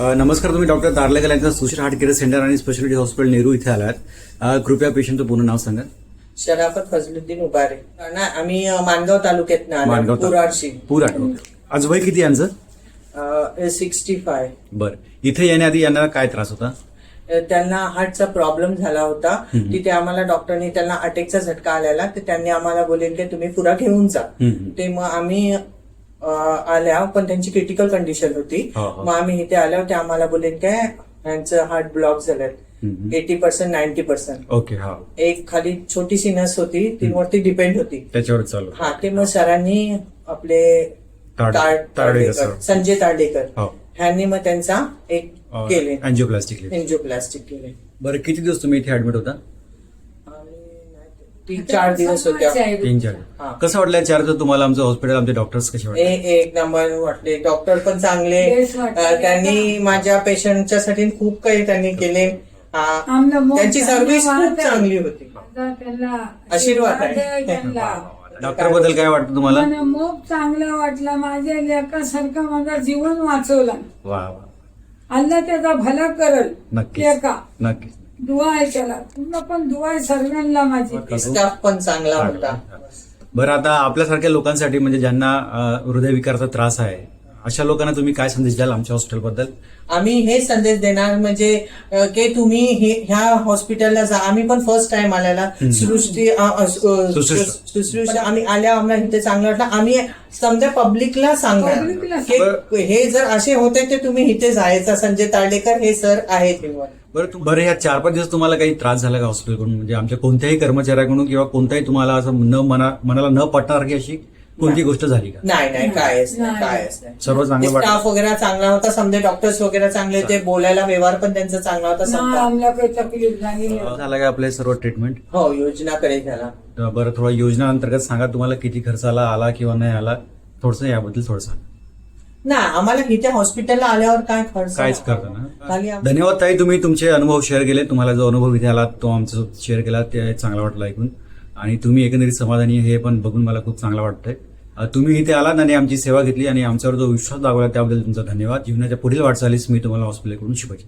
नमस्कार, तुम्ही डॉक्टर तारलेकर यांचा सुशील हार्ट केअर सेंटर आणि स्पेशालिटी हॉस्पिटल नेहरू इथे आलात. कृपया पेशंटचं पूर्ण नाव सांगा. शराफत फजलुद्दीन उबारे. आम्ही मानगाव तालुक्यात पुराड. आज वय किती यांचं? 65. बरं, इथे येण्याआधी यांना काय त्रास होता? त्यांना हार्टचा प्रॉब्लेम झाला होता. तिथे आम्हाला डॉक्टरनी त्यांना अटॅकचा झटका आलेला, तर त्यांनी आम्हाला बोलले की तुम्ही पुरा घेऊन जा. ते मग आम्ही आल्या, पण त्यांची क्रिटिकल कंडिशन होती. मग आम्ही इथे आल्यावर ते आम्हाला बोलले की यांचं हार्ट ब्लॉक झालंय 80% 90%. ओके. हा, एक खाली छोटीशी नस होती, ती वरती डिपेंड होती, त्याच्यावर चालू. हा, ते मग सरांनी आपले संजय तारडेकर ह्यांनी मग त्यांचा एक केले, एंजिओप्लास्टिक केले. बरं, किती दिवस तुम्ही इथे ऍडमिट होता? 4 दिवस होत्या. 3-4. कसं वाटलं 4 दिवस तुम्हाला आमचं हॉस्पिटल, आमचे डॉक्टर्स कसे वाटले? एक नंबर वाटले. डॉक्टर पण चांगले, त्यांनी माझ्या पेशंटच्या साठी खूप काही त्यांनी केले. त्यांची सर्व्हिस खूप चांगली होती. आशीर्वाद आहे. डॉक्टर बद्दल काय वाटतं तुम्हाला? खूप चांगलं वाटलं. माझ्या लेकासारखं माझं जीवन वाचवलं. वा, अल्ला त्याचा भला करल. नक्की नक्की. दुआ आहे त्याला, पूर्ण पण दुआ आहे सर्वांना माझी. स्टाफ पण चांगला होता. बरं, आता आपल्यासारख्या लोकांसाठी, म्हणजे ज्यांना हृदयविकाराचा त्रास आहे, अशा लोकांना तुम्ही काय संदेश द्याल आमच्या हॉस्पिटलबद्दल? आम्ही हे संदेश देणार म्हणजे की तुम्ही ह्या हॉस्पिटलला जा. आम्ही पण फर्स्ट टाइम आलेला सुश्रुषा आम्ही आल्या, आम्हाला इथे चांगलं वाटलं. आम्ही समजा पब्लिकला सांगणार की हे जर असे होते तर तुम्ही इथे जायचं. संजय तारडेकर हे सर आहेत. बरं, ह्या 4-5 दिवस तुम्हाला काही त्रास झाला का हॉस्पिटलकडून? म्हणजे आमच्या कोणत्याही कर्मचाऱ्याकडून किंवा कोणत्याही तुम्हाला असं मनाला न पटणार की अशी कोणती गोष्ट झाली का? नाही, कायच नाही. सर्व चांगलं वाटतं. स्टाफ वगैरे चांगला होता. समजा डॉक्टर्स वगैरे चांगले होते. बोलायला व्यवहार पण त्यांचा चांगला होता. आम्हाला काही तकलीफ झाली नाही. झाला का आपले सर्व ट्रीटमेंट? हो, योजनाकडे झाला. बरं, थोडा योजना अंतर्गत सांगा, तुम्हाला किती खर्च आला किंवा नाही आला, थोडंसं याबद्दल थोडं सांगा. नाही, आम्हाला इथे हॉस्पिटलला आल्यावर काय खर्च काहीच करता. धन्यवाद ताई, तुम्ही तुमचे अनुभव शेअर केले. तुम्हाला जो अनुभव इथे आला तो आमचा शेअर केला, ते चांगला वाटलं ऐकून. आणि तुम्ही एकंदरीत समाधानी हे पण बघून मला खूप चांगलं वाटतंय. तुम्ही इथे आलात आणि आमची सेवा घेतली आणि आमच्यावर जो विश्वास दाखवला त्याबद्दल तुमचा धन्यवाद. जीवनाच्या पुढील वाटचालीस मी तुम्हाला हॉस्पिटलकडून शुभेच्छा.